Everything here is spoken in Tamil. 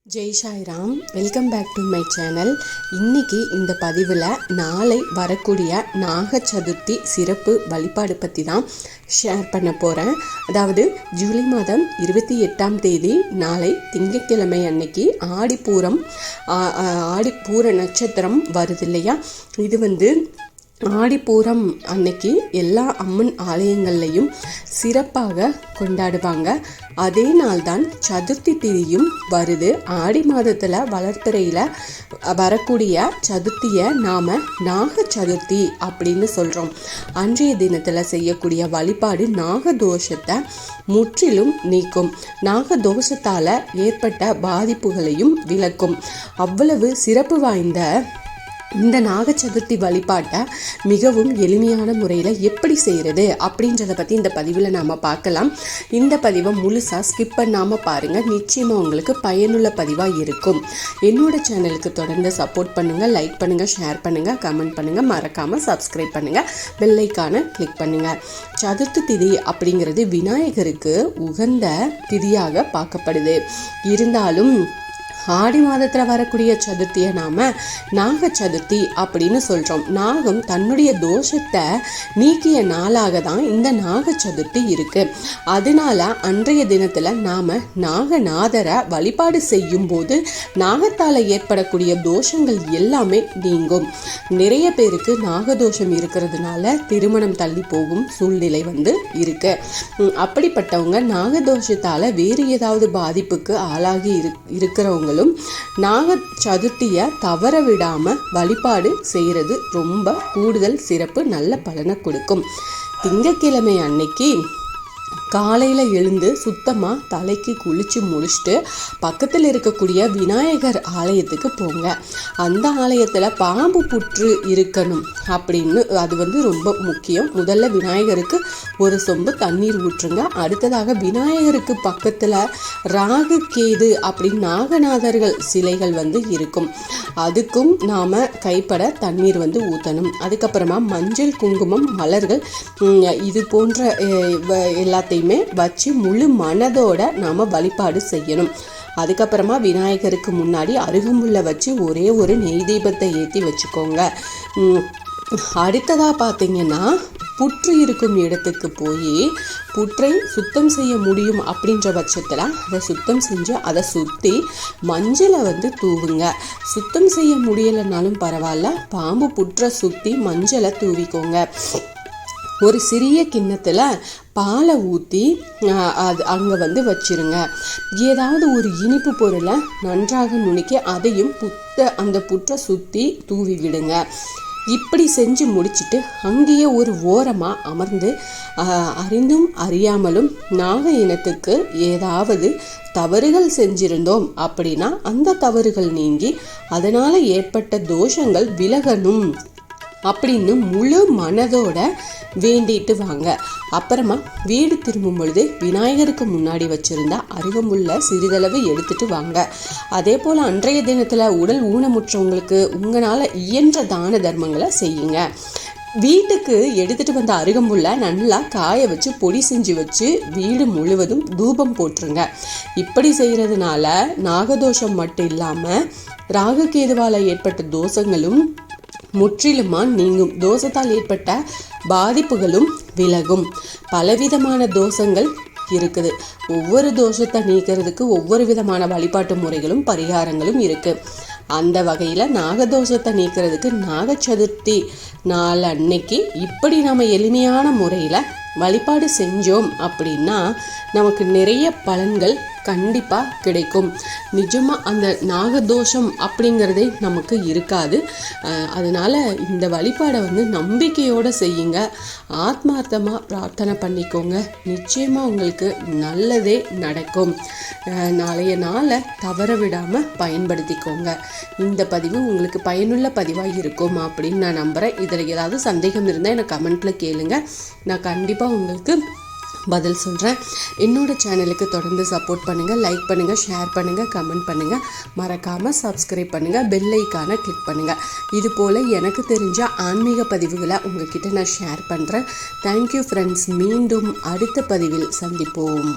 Jai Sairam, welcome back to my channel. இன்னைக்கு இந்த பதிவில் நாளை வரக்கூடிய நாக சதுர்த்தி சிறப்பு வழிபாடு பற்றி தான் ஷேர் பண்ண போகிறேன். அதாவது ஜூலை மாதம் 28ஆம் தேதி நாளை திங்கட்கிழமை அன்னைக்கு ஆடிப்பூர நட்சத்திரம் வருது இல்லையா. இது ஆடிப்பூரம் அன்னைக்கு எல்லா அம்மன் ஆலயங்கள்லையும் சிறப்பாக கொண்டாடுவாங்க. அதே நாள் தான் சதுர்த்தி திதியும் வருது. ஆடி மாதத்தில் வளர்ப்பிறையில் வரக்கூடிய சதுர்த்தியை நாம் நாக சதுர்த்தி அப்படின்னு சொல்கிறோம். அன்றைய தினத்தில் செய்யக்கூடிய வழிபாடு நாகதோஷத்தை முற்றிலும் நீக்கும். நாகதோஷத்தால் ஏற்பட்ட பாதிப்புகளையும் விளக்கும். அவ்வளவு சிறப்பு வாய்ந்த இந்த நாக சதுர்த்தி வழிபாட்டை மிகவும் எளிமையான முறையில் எப்படி செய்கிறது அப்படின்றத பற்றி இந்த பதிவில் நாம் பார்க்கலாம். இந்த பதிவை முழுசாக ஸ்கிப் பண்ணாமல் பாருங்கள். நிச்சயமாக உங்களுக்கு பயனுள்ள பதிவாக இருக்கும். என்னோட சேனலுக்கு தொடர்ந்து சப்போர்ட் பண்ணுங்கள். லைக் பண்ணுங்கள், ஷேர் பண்ணுங்கள், கமெண்ட் பண்ணுங்கள், மறக்காமல் சப்ஸ்கிரைப் பண்ணுங்கள், பெல் ஐக்கானை கிளிக் பண்ணுங்கள். சதுர்த்தி திதி அப்படிங்கிறது விநாயகருக்கு உகந்த திதியாக பார்க்கப்படுது. இருந்தாலும் ஆடி மாதத்தில் வரக்கூடிய சதுர்த்தியை நாம் நாக சதுர்த்தி அப்படின்னு சொல்கிறோம். நாகம் தன்னுடைய தோஷத்தை நீக்கிய நாளாக தான் இந்த நாக சதுர்த்தி இருக்குது. அதனால அன்றைய தினத்தில் நாம் நாகநாதரை வழிபாடு செய்யும் போது நாகத்தால் ஏற்படக்கூடிய தோஷங்கள் எல்லாமே நீங்கும். நிறைய பேருக்கு நாகதோஷம் இருக்கிறதுனால திருமணம் தள்ளி போகும் சூழ்நிலை இருக்கு. அப்படிப்பட்டவங்க நாகதோஷத்தால் வேறு ஏதாவது பாதிப்புக்கு ஆளாகி இருக்கிறவங்க நாக சதுர்த்தியை தவற விடாம வழிபாடு செய்யறது ரொம்ப கூடுதல் சிறப்பு, நல்ல பலனை கொடுக்கும். திங்கட்கிழமை அன்னைக்கு காலையில் எழுந்து சுத்தமாக தலைக்கு குளித்து முடிச்சுட்டு பக்கத்தில் இருக்கக்கூடிய விநாயகர் ஆலயத்துக்கு போங்க. அந்த ஆலயத்தில் பாம்பு புற்று இருக்கணும் அப்படின்னு அது ரொம்ப முக்கியம். முதல்ல விநாயகருக்கு ஒரு சொம்பு தண்ணீர் ஊற்றுங்க. அடுத்ததாக விநாயகருக்கு பக்கத்தில் ராகு கேது அப்படின்னு நாகநாதர்கள் சிலைகள் இருக்கும். அதுக்கும் நாம் கைப்பட தண்ணீர் ஊற்றணும். அதுக்கப்புறமா மஞ்சள், குங்குமம், மலர்கள் இது போன்ற எல்லாத்தையும் வச்சு முழு மனதோட நாம வழிபாடு செய்யணும். அதுக்கப்புறமா விநாயகருக்கு முன்னாடி அருகம்புல்லை வச்சு ஒரே ஒரு நெய் தீபத்தை ஏற்றி வச்சுக்கோங்க. அடுத்ததா பார்த்தீங்கன்னா புற்று இருக்கும் இடத்துக்கு போய் புற்றை சுத்தம் செய்ய முடியும் அப்படின்ற பட்சத்தில் அதை சுத்தம் செஞ்சு அதை சுற்றி மஞ்சளை தூவுங்க. சுத்தம் செய்ய முடியலைனாலும் பரவாயில்ல, பாம்பு புற்றை சுற்றி மஞ்சளை தூவிக்கோங்க. ஒரு சிறிய கிண்ணத்தில் பாலை ஊற்றி அது அங்கே வச்சிருங்க. ஏதாவது ஒரு இனிப்பு பொருளை நன்றாக நுணுக்கி அதையும் அந்த புற்றை சுற்றி தூவி விடுங்க. இப்படி செஞ்சு முடிச்சுட்டு அங்கேயே ஒரு ஓரமாக அமர்ந்து அறிந்தும் அறியாமலும் நாக இனத்துக்கு ஏதாவது தவறுகள் செஞ்சிருந்தோம் அப்படின்னா அந்த தவறுகள் நீங்கி அதனால் ஏற்பட்ட தோஷங்கள் விலகணும் அப்படின்னு முழு மனதோட வேண்டிட்டு வாங்க. அப்புறமா வீடு திரும்பும் பொழுது விநாயகருக்கு முன்னாடி வச்சிருந்தா அருகம்புல்ல சிறிதளவு எடுத்துட்டு வாங்க. அதே போல் அன்றைய தினத்தில் உடல் ஊனமுற்றவங்களுக்கு உங்களால் இயன்ற தான தர்மங்களை செய்யுங்க. வீட்டுக்கு எடுத்துட்டு வந்த அருகம்புல்ல நல்லா காய வச்சு பொடி செஞ்சு வச்சு வீடு முழுவதும் தூபம் போட்டுருங்க. இப்படி செய்யறதுனால நாகதோஷம் மட்டும் இல்லாமல் ராகுகேதுவால் ஏற்பட்ட தோஷங்களும் முற்றிலுமா நீங்கும். தோஷத்தால் ஏற்பட்ட பாதிப்புகளும் விலகும். பலவிதமான தோஷங்கள் இருக்குது. ஒவ்வொரு தோஷத்தை நீக்கிறதுக்கு ஒவ்வொரு விதமான வழிபாட்டு முறைகளும் பரிகாரங்களும் இருக்கு. அந்த வகையில் நாகதோஷத்தை நீக்கிறதுக்கு நாக சதுர்த்தி நாள் அன்னைக்கு இப்படி நம்ம எளிமையான முறையில் வழிபாடு செஞ்சோம் அப்படின்னா நமக்கு நிறைய பலன்கள் கண்டிப்பாக கிடைக்கும். நிஜமாக அந்த நாகதோஷம் அப்படிங்கிறதே நமக்கு இருக்காது. அதனால் இந்த வழிபாடை நம்பிக்கையோடு செய்யுங்க. ஆத்மார்த்தமாக பிரார்த்தனை பண்ணிக்கோங்க. நிச்சயமாக உங்களுக்கு நல்லதே நடக்கும். நாளைய நாளை தவற விடாமல் பயன்படுத்திக்கோங்க. இந்த பதிவு உங்களுக்கு பயனுள்ள பதிவாக இருக்கும் அப்படின்னு நான் நம்புகிறேன். இதில் ஏதாவது சந்தேகம் இருந்தால் எனக்கு கமெண்ட்டில் கேளுங்க. நான் கண்டிப்பாக உங்களுக்கு பதில் சொல்கிறேன். என்னோட சேனலுக்கு தொடர்ந்து சப்போர்ட் பண்ணுங்கள். லைக் பண்ணுங்கள், ஷேர் பண்ணுங்கள், கமெண்ட் பண்ணுங்கள், மறக்காமல் சப்ஸ்கிரைப் பண்ணுங்கள், பெல் ஐக்கானை கிளிக் பண்ணுங்கள். இது போல் எனக்கு தெரிஞ்ச ஆன்மீக பதிவுகளை உங்ககிட்ட நான் ஷேர் பண்ணுறேன். Thank you friends. மீண்டும் அடுத்த பதிவில் சந்திப்போம்.